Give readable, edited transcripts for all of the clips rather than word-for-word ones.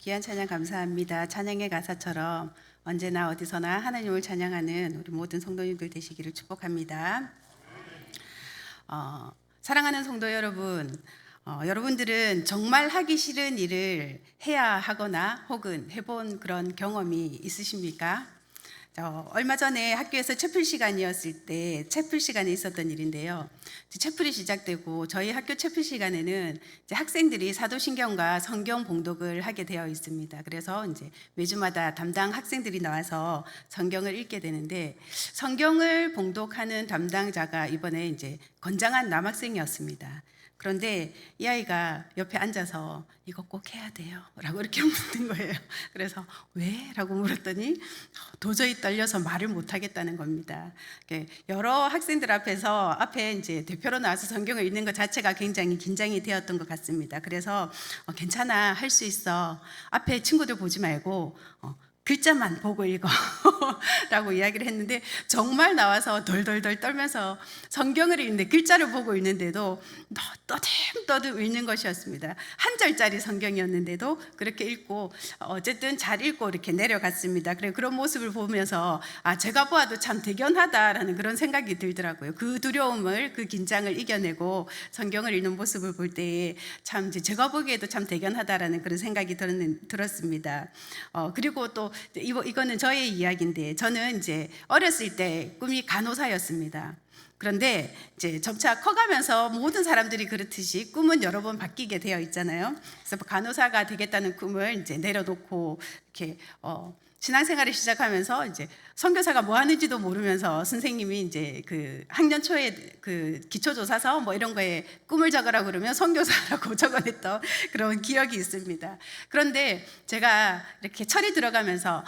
귀한 찬양 감사합니다. 찬양의 가사처럼 언제나 어디서나 하나님을 찬양하는 우리 모든 성도님들 되시기를 축복합니다. 사랑하는 성도 여러분, 여러분들은 정말 하기 싫은 일을 해야 하거나 혹은 해본 그런 경험이 있으십니까? 얼마 전에 학교에서 채플 시간이었을 때 채플 시간에 있었던 일인데요. 채플이 시작되고 저희 학교 채플 시간에는 이제 학생들이 사도신경과 성경 봉독을 하게 되어 있습니다. 그래서 이제 매주마다 담당 학생들이 나와서 성경을 읽게 되는데 성경을 봉독하는 담당자가 이번에 이제 건장한 남학생이었습니다. 그런데 이 아이가 옆에 앉아서 이거 꼭 해야 돼요 라고 이렇게 묻는 거예요. 그래서 왜? 라고 물었더니 도저히 떨려서 말을 못 하겠다는 겁니다. 여러 학생들 앞에 이제 대표로 나와서 성경을 읽는 것 자체가 굉장히 긴장이 되었던 것 같습니다. 그래서 괜찮아, 할 수 있어, 앞에 친구들 보지 말고 글자만 보고 읽어 라고 이야기를 했는데 정말 나와서 덜덜덜 떨면서 성경을 읽는데 글자를 보고 읽는데도 떠듬떠듬 읽는 것이었습니다. 한 절짜리 성경이었는데도 그렇게 읽고 어쨌든 잘 읽고 이렇게 내려갔습니다. 그런 모습을 보면서 제가 보아도 참 대견하다라는 그런 생각이 들더라고요. 그 두려움을, 그 긴장을 이겨내고 성경을 읽는 모습을 볼 때에 참 제가 보기에도 참 대견하다라는 그런 생각이 들었습니다. 그리고 또 이거는 저의 이야기인데 저는 이제 어렸을 때 꿈이 간호사였습니다. 그런데 이제 점차 커가면서 모든 사람들이 그렇듯이 꿈은 여러 번 바뀌게 되어 있잖아요. 그래서 간호사가 되겠다는 꿈을 이제 내려놓고 이렇게 신앙생활을 시작하면서 이제 선교사가 뭐 하는지도 모르면서 선생님이 이제 그 학년 초에 그 기초조사서 뭐 이런 거에 꿈을 적으라고 그러면 선교사라고 적어냈던 그런 기억이 있습니다. 그런데 제가 이렇게 철이 들어가면서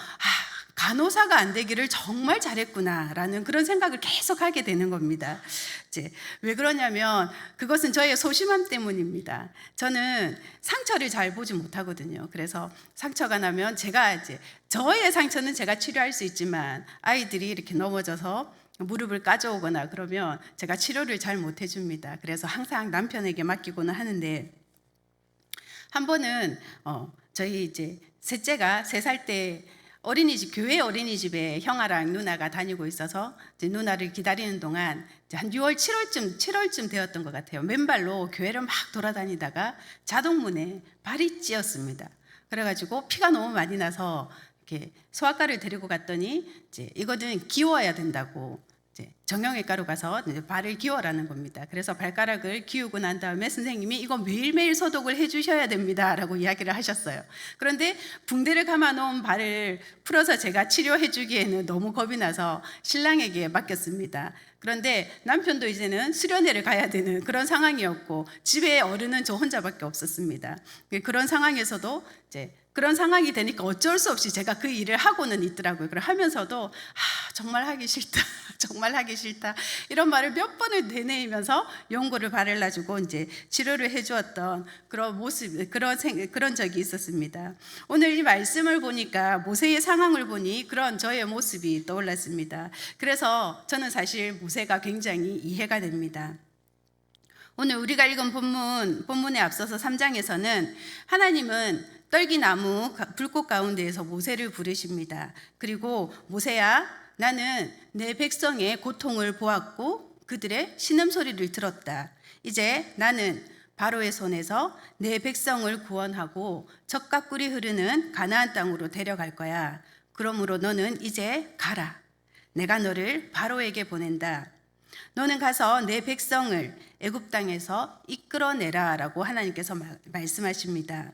간호사가 안 되기를 정말 잘했구나라는 그런 생각을 계속 하게 되는 겁니다. 이제 왜 그러냐면 그것은 저의 소심함 때문입니다. 저는 상처를 잘 보지 못하거든요. 그래서 상처가 나면 저의 상처는 제가 치료할 수 있지만 아이들이 이렇게 넘어져서 무릎을 까져오거나 그러면 제가 치료를 잘 못 해줍니다. 그래서 항상 남편에게 맡기고는 하는데 한 번은 저희 이제 셋째가 3살 때 교회 어린이집에 형아랑 누나가 다니고 있어서 이제 누나를 기다리는 동안 이제 한 6월, 7월쯤 되었던 것 같아요. 맨발로 교회를 막 돌아다니다가 자동문에 발이 찧었습니다. 그래가지고 피가 너무 많이 나서 이렇게 소아과를 데리고 갔더니 이제 이거는 기워야 된다고 이제 정형외과로 가서 이제 발을 기워라는 겁니다. 그래서 발가락을 기우고 난 다음에 선생님이 이거 매일매일 소독을 해주셔야 됩니다 라고 이야기를 하셨어요. 그런데 붕대를 감아놓은 발을 풀어서 제가 치료해 주기에는 너무 겁이 나서 신랑에게 맡겼습니다. 그런데 남편도 이제는 수련회를 가야 되는 그런 상황이었고 집에 어른은 저 혼자밖에 없었습니다. 그런 상황에서도 이제 그런 상황이 되니까 어쩔 수 없이 제가 그 일을 하고는 있더라고요. 하면서도 정말 하기 싫다, 정말 하기 싫다 이런 말을 몇 번을 되뇌이면서 연고를 바르려주고 이제 치료를 해주었던 그런 모습, 그런 적이 있었습니다. 오늘 이 말씀을 보니까 모세의 상황을 보니 그런 저의 모습이 떠올랐습니다. 그래서 저는 사실 모세가 굉장히 이해가 됩니다. 오늘 우리가 읽은 본문에 앞서서 3장에서는 하나님은 떨기나무 불꽃 가운데에서 모세를 부르십니다. 그리고 모세야, 나는 내 백성의 고통을 보았고 그들의 신음소리를 들었다. 이제 나는 바로의 손에서 내 백성을 구원하고 젖과 꿀이 흐르는 가나안 땅으로 데려갈 거야. 그러므로 너는 이제 가라. 내가 너를 바로에게 보낸다. 너는 가서 내 백성을 애굽 땅에서 이끌어내라 라고 하나님께서 말씀하십니다.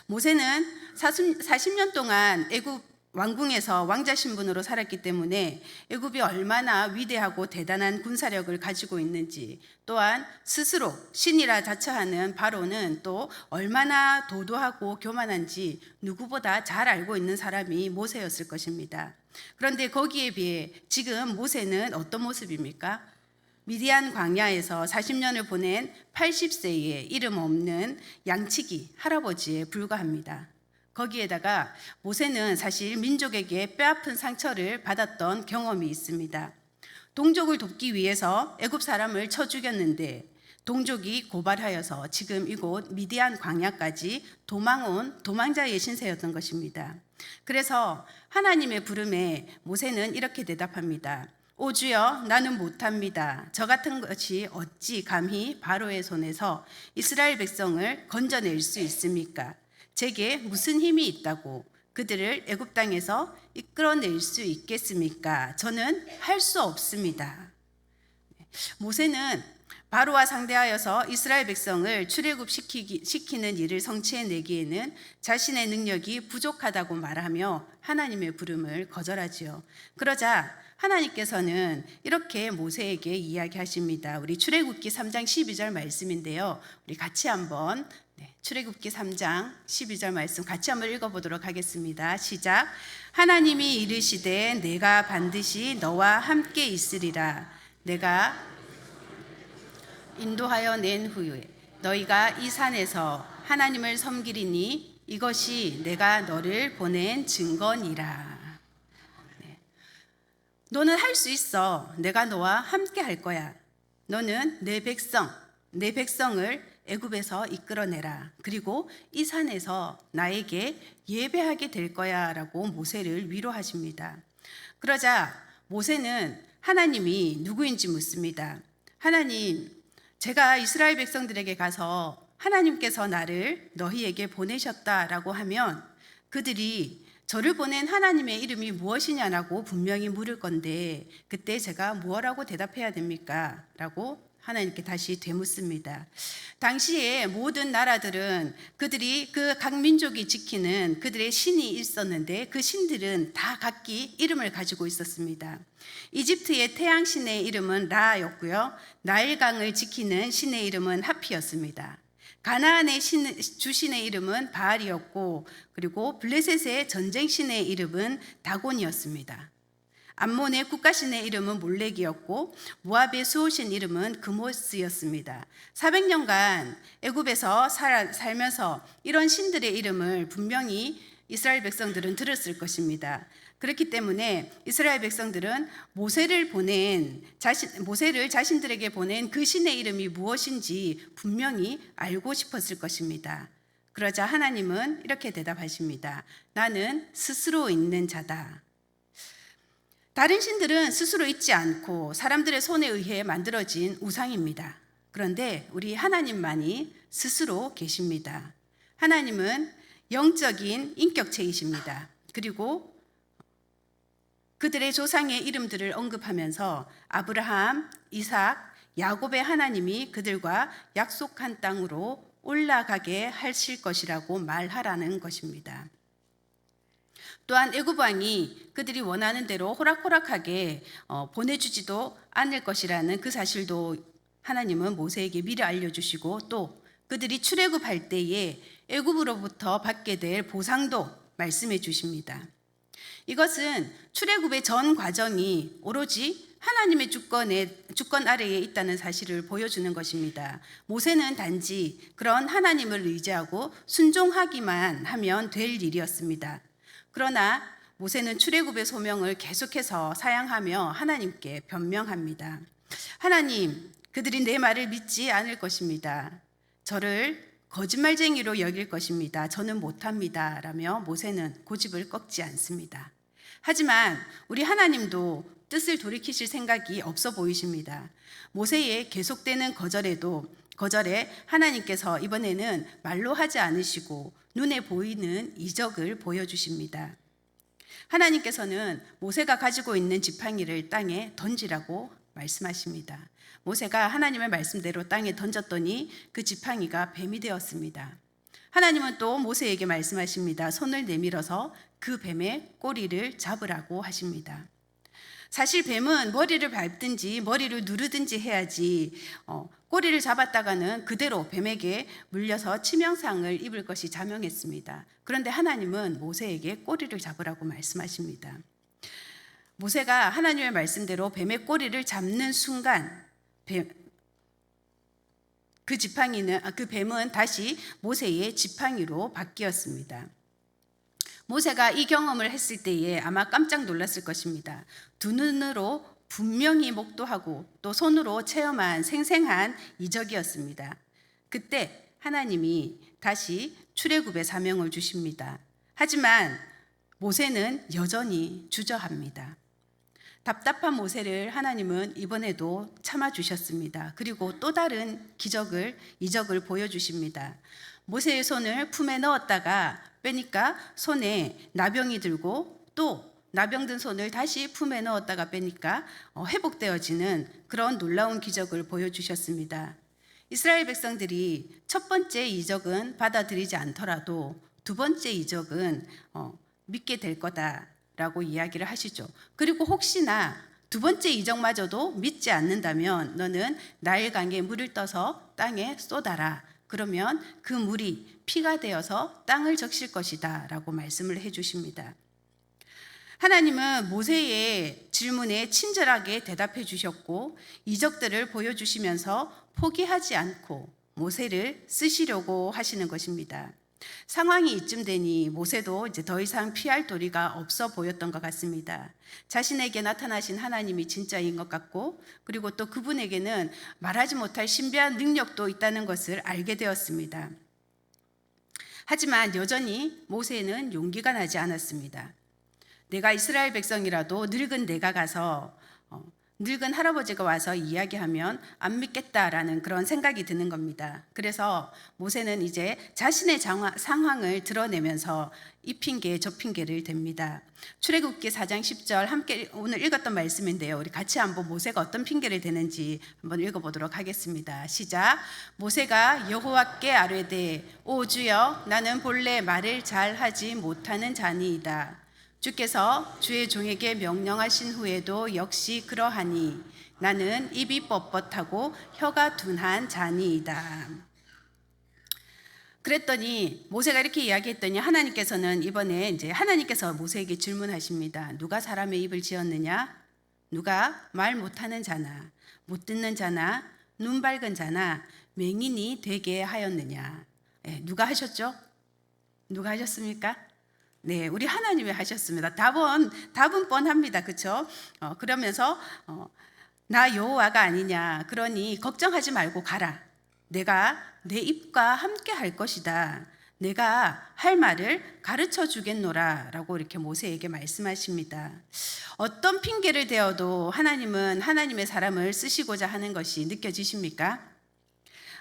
모세는 40년 동안 애굽 왕궁에서 왕자 신분으로 살았기 때문에 애굽이 얼마나 위대하고 대단한 군사력을 가지고 있는지, 또한 스스로 신이라 자처하는 바로는 또 얼마나 도도하고 교만한지 누구보다 잘 알고 있는 사람이 모세였을 것입니다. 그런데 거기에 비해 지금 모세는 어떤 모습입니까? 미디안 광야에서 40년을 보낸 80세의 이름 없는 양치기 할아버지에 불과합니다. 거기에다가 모세는 사실 민족에게 뼈아픈 상처를 받았던 경험이 있습니다. 동족을 돕기 위해서 애굽 사람을 쳐 죽였는데 동족이 고발하여서 지금 이곳 미디안 광야까지 도망온 도망자의 신세였던 것입니다. 그래서 하나님의 부름에 모세는 이렇게 대답합니다. 오 주여, 나는 못합니다. 저 같은 것이 어찌 감히 바로의 손에서 이스라엘 백성을 건져낼 수 있습니까? 제게 무슨 힘이 있다고 그들을 애굽 땅에서 이끌어낼 수 있겠습니까? 저는 할 수 없습니다. 모세는 바로와 상대하여서 이스라엘 백성을 출애굽시키는 일을 성취해내기에는 자신의 능력이 부족하다고 말하며 하나님의 부름을 거절하지요. 그러자 하나님께서는 이렇게 모세에게 이야기하십니다. 우리 출애굽기 3장 12절 말씀인데요. 우리 같이 한번 출애굽기 3장 12절 말씀 같이 한번 읽어보도록 하겠습니다. 시작. 하나님이 이르시되 내가 반드시 너와 함께 있으리라. 내가 인도하여 낸 후에 너희가 이 산에서 하나님을 섬기리니 이것이 내가 너를 보낸 증거니라. 너는 할 수 있어. 내가 너와 함께 할 거야. 너는 내 백성을 애굽에서 이끌어내라. 그리고 이 산에서 나에게 예배하게 될 거야 라고 모세를 위로하십니다. 그러자 모세는 하나님이 누구인지 묻습니다. 하나님, 제가 이스라엘 백성들에게 가서 하나님께서 나를 너희에게 보내셨다라고 하면 그들이 저를 보낸 하나님의 이름이 무엇이냐라고 분명히 물을 건데 그때 제가 무엇라고 대답해야 됩니까? 라고 하나님께 다시 되묻습니다. 당시에 모든 나라들은 그들이 그 각 민족이 지키는 그들의 신이 있었는데 그 신들은 다 각기 이름을 가지고 있었습니다. 이집트의 태양신의 이름은 라였고요. 나일강을 지키는 신의 이름은 하피였습니다. 가나안의 주신의 이름은 바알이었고 그리고 블레셋의 전쟁신의 이름은 다곤이었습니다. 암몬의 국가신의 이름은 몰렉이었고 모압의 수호신 이름은 그모스였습니다. 400년간 애굽에서 살면서 이런 신들의 이름을 분명히 이스라엘 백성들은 들었을 것입니다. 그렇기 때문에 이스라엘 백성들은 모세를 자신들에게 보낸 그 신의 이름이 무엇인지 분명히 알고 싶었을 것입니다. 그러자 하나님은 이렇게 대답하십니다. 나는 스스로 있는 자다. 다른 신들은 스스로 있지 않고 사람들의 손에 의해 만들어진 우상입니다. 그런데 우리 하나님만이 스스로 계십니다. 하나님은 영적인 인격체이십니다. 그리고 그들의 조상의 이름들을 언급하면서 아브라함, 이삭, 야곱의 하나님이 그들과 약속한 땅으로 올라가게 하실 것이라고 말하라는 것입니다. 또한 애굽 왕이 그들이 원하는 대로 호락호락하게 보내주지도 않을 것이라는 그 사실도 하나님은 모세에게 미리 알려주시고 또 그들이 출애굽할 때에 애굽으로부터 받게 될 보상도 말씀해 주십니다. 이것은 출애굽의 전 과정이 오로지 하나님의 주권 아래에 있다는 사실을 보여주는 것입니다. 모세는 단지 그런 하나님을 의지하고 순종하기만 하면 될 일이었습니다. 그러나 모세는 출애굽의 소명을 계속해서 사양하며 하나님께 변명합니다. 하나님, 그들이 내 말을 믿지 않을 것입니다. 저를 거짓말쟁이로 여길 것입니다. 저는 못합니다. 라며 모세는 고집을 꺾지 않습니다. 하지만 우리 하나님도 뜻을 돌이키실 생각이 없어 보이십니다. 모세의 계속되는 거절에 하나님께서 이번에는 말로 하지 않으시고 눈에 보이는 이적을 보여주십니다. 하나님께서는 모세가 가지고 있는 지팡이를 땅에 던지라고 말씀하십니다. 모세가 하나님의 말씀대로 땅에 던졌더니 그 지팡이가 뱀이 되었습니다. 하나님은 또 모세에게 말씀하십니다. 손을 내밀어서 그 뱀의 꼬리를 잡으라고 하십니다. 사실 뱀은 머리를 밟든지 머리를 누르든지 해야지 꼬리를 잡았다가는 그대로 뱀에게 물려서 치명상을 입을 것이 자명했습니다. 그런데 하나님은 모세에게 꼬리를 잡으라고 말씀하십니다. 모세가 하나님의 말씀대로 뱀의 꼬리를 잡는 순간 그 뱀은 다시 모세의 지팡이로 바뀌었습니다. 모세가 이 경험을 했을 때에 아마 깜짝 놀랐을 것입니다. 두 눈으로 분명히 목도하고 또 손으로 체험한 생생한 이적이었습니다. 그때 하나님이 다시 출애굽의 사명을 주십니다. 하지만 모세는 여전히 주저합니다. 답답한 모세를 하나님은 이번에도 참아주셨습니다. 그리고 또 다른 이적을 보여주십니다. 모세의 손을 품에 넣었다가 빼니까 손에 나병이 들고 또 나병 든 손을 다시 품에 넣었다가 빼니까 회복되어지는 그런 놀라운 기적을 보여주셨습니다. 이스라엘 백성들이 첫 번째 이적은 받아들이지 않더라도 두 번째 이적은 믿게 될 거다라고 이야기를 하시죠. 그리고 혹시나 두 번째 이적마저도 믿지 않는다면 너는 나일강에 물을 떠서 땅에 쏟아라. 그러면 그 물이 피가 되어서 땅을 적실 것이다 라고 말씀을 해주십니다. 하나님은 모세의 질문에 친절하게 대답해 주셨고 이적들을 보여주시면서 포기하지 않고 모세를 쓰시려고 하시는 것입니다. 상황이 이쯤 되니 모세도 이제 더 이상 피할 도리가 없어 보였던 것 같습니다. 자신에게 나타나신 하나님이 진짜인 것 같고 그리고 또 그분에게는 말하지 못할 신비한 능력도 있다는 것을 알게 되었습니다. 하지만 여전히 모세는 용기가 나지 않았습니다. 내가 이스라엘 백성이라도 늙은 내가 가서 늙은 할아버지가 와서 이야기하면 안 믿겠다라는 그런 생각이 드는 겁니다. 그래서 모세는 이제 자신의 상황을 드러내면서 이 핑계 저 핑계를 댑니다. 출애굽기 4장 10절 함께 오늘 읽었던 말씀인데요. 우리 같이 한번 모세가 어떤 핑계를 대는지 한번 읽어보도록 하겠습니다. 시작. 모세가 여호와께 아뢰되 오 주여 나는 본래 말을 잘하지 못하는 자니이다. 주께서 주의 종에게 명령하신 후에도 역시 그러하니 나는 입이 뻣뻣하고 혀가 둔한 자니이다. 그랬더니 모세가 이렇게 이야기했더니 하나님께서는 이번에 이제 하나님께서 모세에게 질문하십니다. 누가 사람의 입을 지었느냐? 누가 말 못하는 자나 못 듣는 자나 눈 밝은 자나 맹인이 되게 하였느냐? 누가 하셨죠? 누가 하셨습니까? 네, 우리 하나님이 하셨습니다. 답은 뻔합니다. 그렇죠? 그러면서 나 여호와가 아니냐. 그러니 걱정하지 말고 가라. 내가 내 입과 함께 할 것이다. 내가 할 말을 가르쳐 주겠노라 라고 이렇게 모세에게 말씀하십니다. 어떤 핑계를 대어도 하나님은 하나님의 사람을 쓰시고자 하는 것이 느껴지십니까?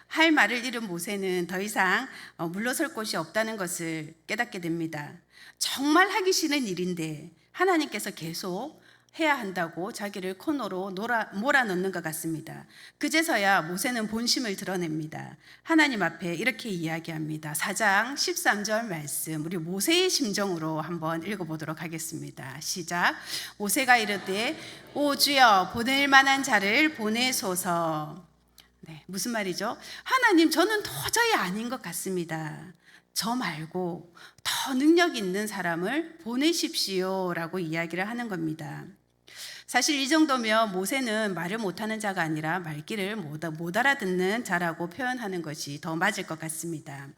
할 말을 잃은 모세는 더 이상 물러설 곳이 없다는 것을 깨닫게 됩니다. 정말 하기 싫은 일인데 하나님께서 계속 해야 한다고 자기를 코너로 몰아넣는 것 같습니다. 그제서야 모세는 본심을 드러냅니다. 하나님 앞에 이렇게 이야기합니다. 4장 13절 말씀 우리 모세의 심정으로 한번 읽어보도록 하겠습니다. 시작. 모세가 이르되 오 주여 보낼 만한 자를 보내소서. 네, 무슨 말이죠? 하나님 저는 도저히 아닌 것 같습니다. 저 말고 더 능력 있는 사람을 보내십시오 라고 이야기를 하는 겁니다. 사실 이 정도면 모세는 말을 못하는 자가 아니라 말귀를 못 알아듣는 자라고 표현하는 것이 더 맞을 것 같습니다.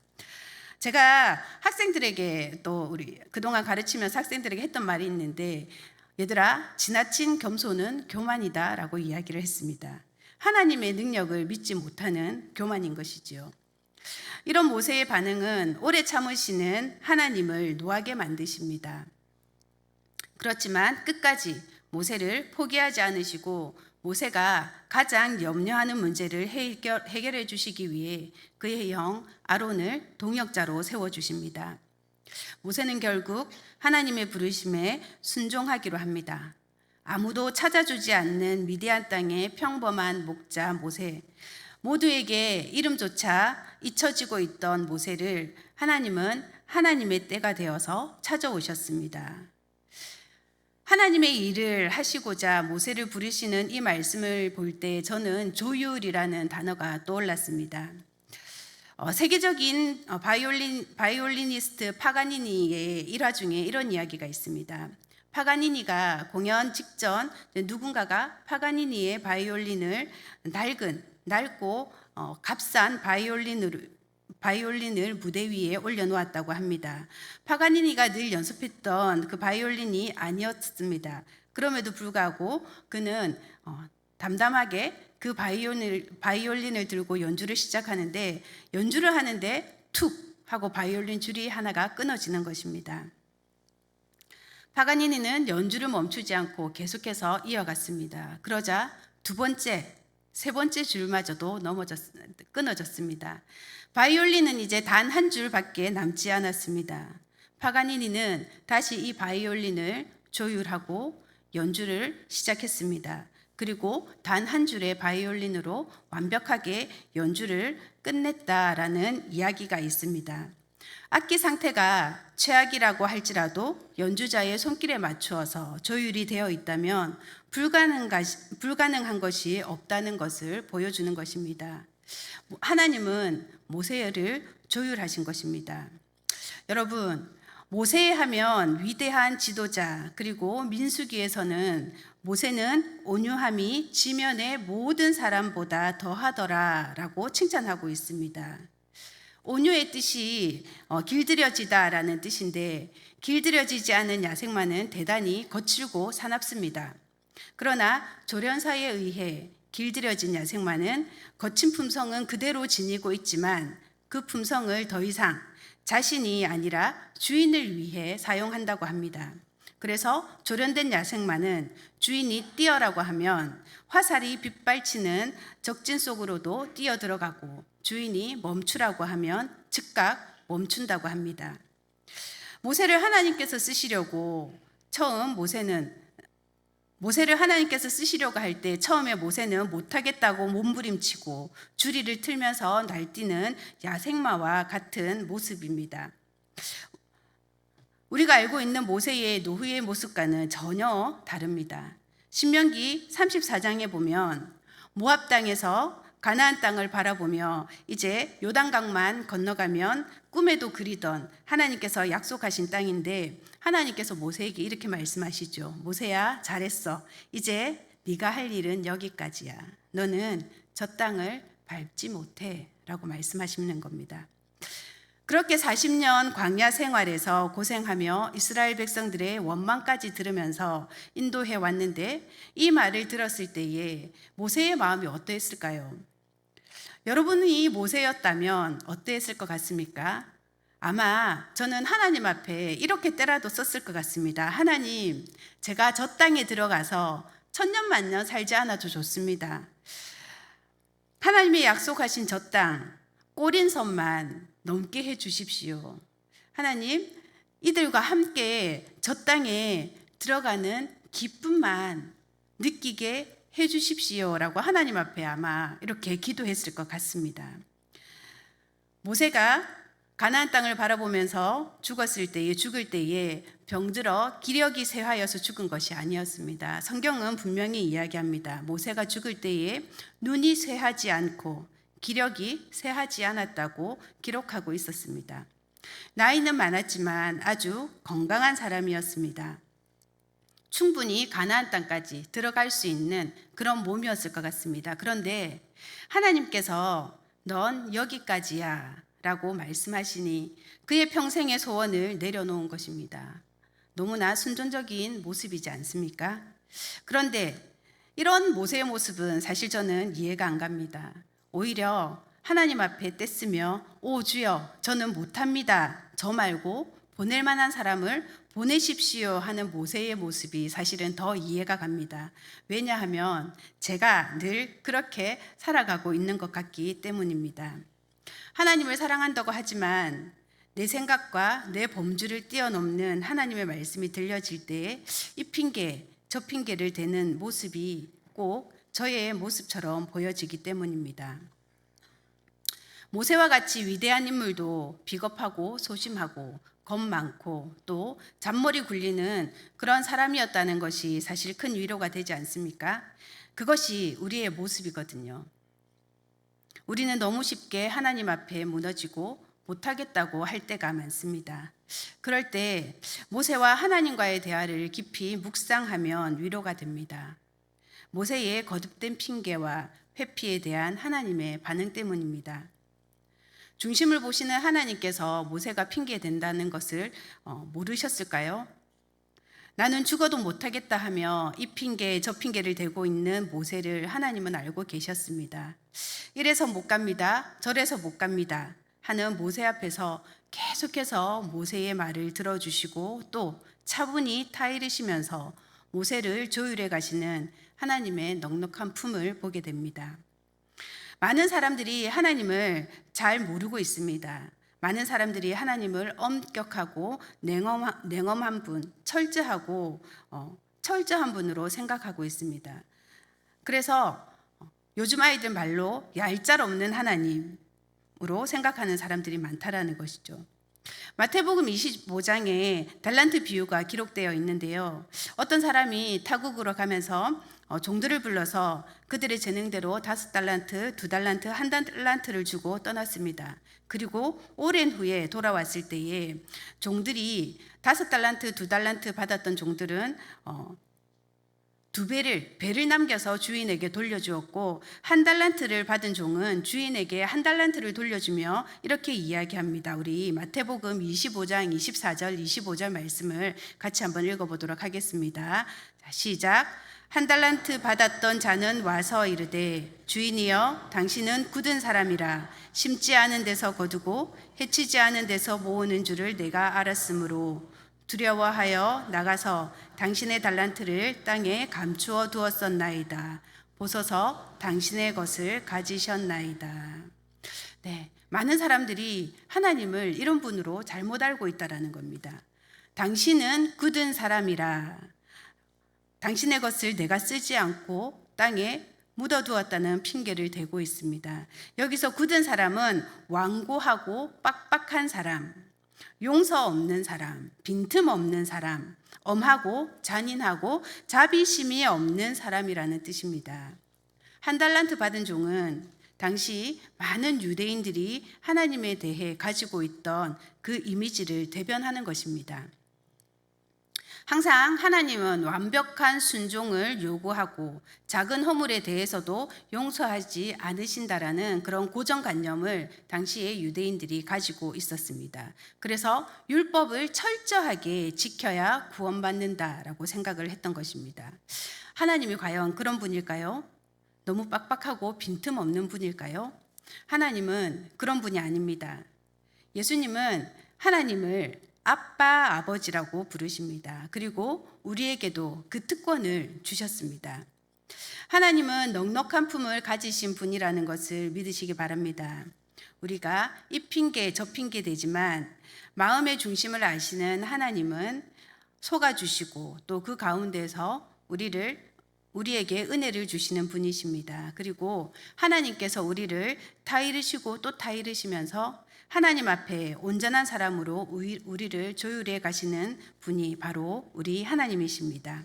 제가 학생들에게 또 우리 그동안 가르치면서 학생들에게 했던 말이 있는데 얘들아 지나친 겸손은 교만이다 라고 이야기를 했습니다. 하나님의 능력을 믿지 못하는 교만인 것이지요. 이런 모세의 반응은 오래 참으시는 하나님을 노하게 만드십니다. 그렇지만 끝까지 모세를 포기하지 않으시고 모세가 가장 염려하는 문제를 해결해 주시기 위해 그의 형 아론을 동역자로 세워주십니다. 모세는 결국 하나님의 부르심에 순종하기로 합니다. 아무도 찾아주지 않는 미디안 땅의 평범한 목자 모세, 모두에게 이름조차 잊혀지고 있던 모세를 하나님은 하나님의 때가 되어서 찾아오셨습니다. 하나님의 일을 하시고자 모세를 부르시는 이 말씀을 볼 때 저는 조율이라는 단어가 떠올랐습니다. 세계적인 바이올리니스트 파가니니의 일화 중에 이런 이야기가 있습니다. 파가니니가 공연 직전 누군가가 파가니니의 바이올린을 낡고 값싼 바이올린을 무대 위에 올려놓았다고 합니다. 파가니니가 늘 연습했던 그 바이올린이 아니었습니다. 그럼에도 불구하고 그는 담담하게 그 바이올린을 들고 연주를 시작하는데, 연주를 하는데 툭 하고 바이올린 줄이 하나가 끊어지는 것입니다. 파가니니는 연주를 멈추지 않고 계속해서 이어갔습니다. 그러자 두 번째, 세 번째 줄마저도 끊어졌습니다. 바이올린은 이제 단 한 줄밖에 남지 않았습니다. 파가니니는 다시 이 바이올린을 조율하고 연주를 시작했습니다. 그리고 단 한 줄의 바이올린으로 완벽하게 연주를 끝냈다라는 이야기가 있습니다. 악기 상태가 최악이라고 할지라도 연주자의 손길에 맞추어서 조율이 되어 있다면 불가능한 것이 없다는 것을 보여주는 것입니다. 하나님은 모세를 조율하신 것입니다. 여러분, 모세 하면 위대한 지도자, 그리고 민수기에서는 모세는 온유함이 지면의 모든 사람보다 더하더라 라고 칭찬하고 있습니다. 온유의 뜻이 길들여지다라는 뜻인데, 길들여지지 않은 야생마는 대단히 거칠고 사납습니다. 그러나 조련사에 의해 길들여진 야생마는 거친 품성은 그대로 지니고 있지만 그 품성을 더 이상 자신이 아니라 주인을 위해 사용한다고 합니다. 그래서 조련된 야생마는 주인이 뛰어라고 하면 화살이 빗발치는 적진 속으로도 뛰어 들어가고, 주인이 멈추라고 하면 즉각 멈춘다고 합니다. 모세를 하나님께서 쓰시려고 모세를 하나님께서 쓰시려고 할 때 처음에 모세는 못하겠다고 몸부림치고 주리를 틀면서 날뛰는 야생마와 같은 모습입니다. 우리가 알고 있는 모세의 노후의 모습과는 전혀 다릅니다. 신명기 34장에 보면 모압 땅에서 가나안 땅을 바라보며 이제 요단강만 건너가면 꿈에도 그리던 하나님께서 약속하신 땅인데, 하나님께서 모세에게 이렇게 말씀하시죠. 모세야, 잘했어. 이제 네가 할 일은 여기까지야. 너는 저 땅을 밟지 못해 라고 말씀하시는 겁니다. 그렇게 40년 광야 생활에서 고생하며 이스라엘 백성들의 원망까지 들으면서 인도해 왔는데, 이 말을 들었을 때에 모세의 마음이 어떠했을까요? 여러분이 모세였다면 어떠했을 것 같습니까? 아마 저는 하나님 앞에 이렇게 때라도 썼을 것 같습니다. 하나님, 제가 저 땅에 들어가서 천년만년 살지 않아도 좋습니다. 하나님이 약속하신 저 땅, 꼬린선만 넘게 해 주십시오. 하나님, 이들과 함께 저 땅에 들어가는 기쁨만 느끼게 해 주십시오라고 하나님 앞에 아마 이렇게 기도했을 것 같습니다. 모세가 가나안 땅을 바라보면서 죽을 때에 병들어 기력이 쇠하여서 죽은 것이 아니었습니다. 성경은 분명히 이야기합니다. 모세가 죽을 때에 눈이 쇠하지 않고 기력이 쇠하지 않았다고 기록하고 있었습니다. 나이는 많았지만 아주 건강한 사람이었습니다. 충분히 가나안 땅까지 들어갈 수 있는 그런 몸이었을 것 같습니다. 그런데 하나님께서 넌 여기까지야 라고 말씀하시니 그의 평생의 소원을 내려놓은 것입니다. 너무나 순종적인 모습이지 않습니까? 그런데 이런 모세의 모습은 사실 저는 이해가 안 갑니다. 오히려 하나님 앞에 떼쓰며 오 주여, 저는 못합니다. 저 말고 보낼 만한 사람을 보내십시오 하는 모세의 모습이 사실은 더 이해가 갑니다. 왜냐하면 제가 늘 그렇게 살아가고 있는 것 같기 때문입니다. 하나님을 사랑한다고 하지만 내 생각과 내 범주를 뛰어넘는 하나님의 말씀이 들려질 때 이 핑계, 저 핑계를 대는 모습이 꼭 저의 모습처럼 보여지기 때문입니다. 모세와 같이 위대한 인물도 비겁하고 소심하고 겁 많고 또 잔머리 굴리는 그런 사람이었다는 것이 사실 큰 위로가 되지 않습니까? 그것이 우리의 모습이거든요. 우리는 너무 쉽게 하나님 앞에 무너지고 못하겠다고 할 때가 많습니다. 그럴 때 모세와 하나님과의 대화를 깊이 묵상하면 위로가 됩니다. 모세의 거듭된 핑계와 회피에 대한 하나님의 반응 때문입니다. 중심을 보시는 하나님께서 모세가 핑계된다는 것을 모르셨을까요? 나는 죽어도 못하겠다 하며 이 핑계 저 핑계를 대고 있는 모세를 하나님은 알고 계셨습니다. 이래서 못 갑니다. 저래서 못 갑니다 하는 모세 앞에서 계속해서 모세의 말을 들어주시고 또 차분히 타이르시면서 모세를 조율해 가시는 하나님의 넉넉한 품을 보게 됩니다. 많은 사람들이 하나님을 잘 모르고 있습니다. 많은 사람들이 하나님을 엄격하고 냉엄한 분, 철저한 분으로 생각하고 있습니다. 그래서 요즘 아이들 말로 얄짤없는 하나님으로 생각하는 사람들이 많다라는 것이죠. 마태복음 25장에 달란트 비유가 기록되어 있는데요. 어떤 사람이 타국으로 가면서 종들을 불러서 그들의 재능대로 5달란트, 2달란트, 1달란트를 주고 떠났습니다. 그리고 오랜 후에 돌아왔을 때에 종들이 5달란트, 2달란트 받았던 종들은 배를 남겨서 주인에게 돌려주었고 1달란트를 받은 종은 주인에게 1달란트를 돌려주며 이렇게 이야기합니다. 우리 마태복음 25장 24절 25절 말씀을 같이 한번 읽어보도록 하겠습니다. 자, 시작. 1달란트 받았던 자는 와서 이르되 주인이여 당신은 굳은 사람이라 심지 않은 데서 거두고 해치지 않은 데서 모으는 줄을 내가 알았으므로 두려워하여 나가서 당신의 달란트를 땅에 감추어 두었었나이다. 보소서 당신의 것을 가지셨나이다. 네, 많은 사람들이 하나님을 이런 분으로 잘못 알고 있다라는 겁니다. 당신은 굳은 사람이라 당신의 것을 내가 쓰지 않고 땅에 묻어두었다는 핑계를 대고 있습니다. 여기서 굳은 사람은 완고하고 빡빡한 사람, 용서 없는 사람, 빈틈없는 사람, 엄하고 잔인하고 자비심이 없는 사람이라는 뜻입니다. 1달란트 받은 종은 당시 많은 유대인들이 하나님에 대해 가지고 있던 그 이미지를 대변하는 것입니다. 항상 하나님은 완벽한 순종을 요구하고 작은 허물에 대해서도 용서하지 않으신다라는 그런 고정관념을 당시의 유대인들이 가지고 있었습니다. 그래서 율법을 철저하게 지켜야 구원받는다라고 생각을 했던 것입니다. 하나님이 과연 그런 분일까요? 너무 빡빡하고 빈틈없는 분일까요? 하나님은 그런 분이 아닙니다. 예수님은 하나님을 아빠, 아버지라고 부르십니다. 그리고 우리에게도 그 특권을 주셨습니다. 하나님은 넉넉한 품을 가지신 분이라는 것을 믿으시기 바랍니다. 우리가 이 핑계 저 핑계 되지만 마음의 중심을 아시는 하나님은 속아주시고 또 그 가운데서 우리에게 은혜를 주시는 분이십니다. 그리고 하나님께서 우리를 타이르시고 또 타이르시면서 하나님 앞에 온전한 사람으로 우리를 조율해 가시는 분이 바로 우리 하나님이십니다.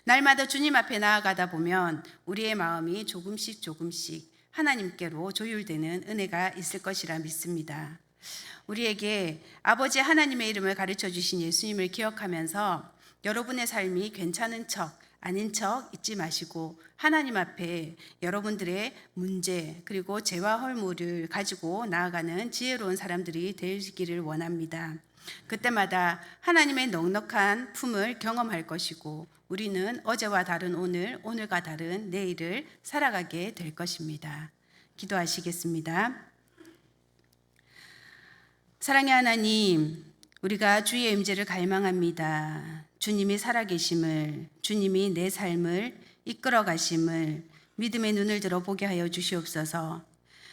날마다 주님 앞에 나아가다 보면 우리의 마음이 조금씩 하나님께로 조율되는 은혜가 있을 것이라 믿습니다. 우리에게 아버지 하나님의 이름을 가르쳐 주신 예수님을 기억하면서 여러분의 삶이 괜찮은 척 아닌 척 잊지 마시고 하나님 앞에 여러분들의 문제 그리고 죄와 헐물을 가지고 나아가는 지혜로운 사람들이 되시기를 원합니다. 그때마다 하나님의 넉넉한 품을 경험할 것이고 우리는 어제와 다른 오늘, 오늘과 다른 내일을 살아가게 될 것입니다. 기도하시겠습니다. 사랑의 하나님, 우리가 주의 임재를 갈망합니다. 주님이 살아계심을, 주님이 내 삶을 이끌어 가심을 믿음의 눈을 들어 보게 하여 주시옵소서.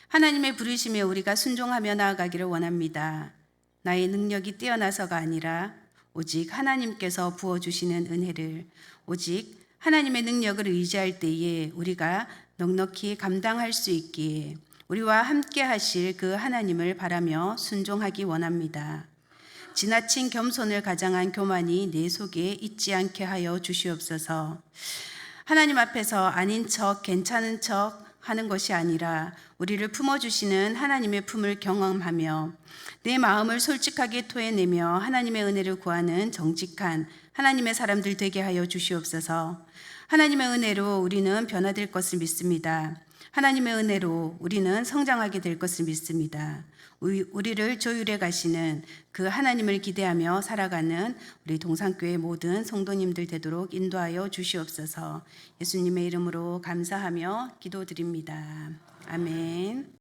하나님의 부르심에 우리가 순종하며 나아가기를 원합니다. 나의 능력이 뛰어나서가 아니라 오직 하나님께서 부어주시는 은혜를, 오직 하나님의 능력을 의지할 때에 우리가 넉넉히 감당할 수 있기에 우리와 함께 하실 그 하나님을 바라며 순종하기 원합니다. 지나친 겸손을 가장한 교만이 내 속에 있지 않게 하여 주시옵소서. 하나님 앞에서 아닌 척, 괜찮은 척 하는 것이 아니라 우리를 품어주시는 하나님의 품을 경험하며 내 마음을 솔직하게 토해내며 하나님의 은혜를 구하는 정직한 하나님의 사람들 되게 하여 주시옵소서. 하나님의 은혜로 우리는 변화될 것을 믿습니다. 하나님의 은혜로 우리는 성장하게 될 것을 믿습니다. 우리를 조율해 가시는 그 하나님을 기대하며 살아가는 우리 동산교회 모든 성도님들 되도록 인도하여 주시옵소서. 예수님의 이름으로 감사하며 기도드립니다. 아멘.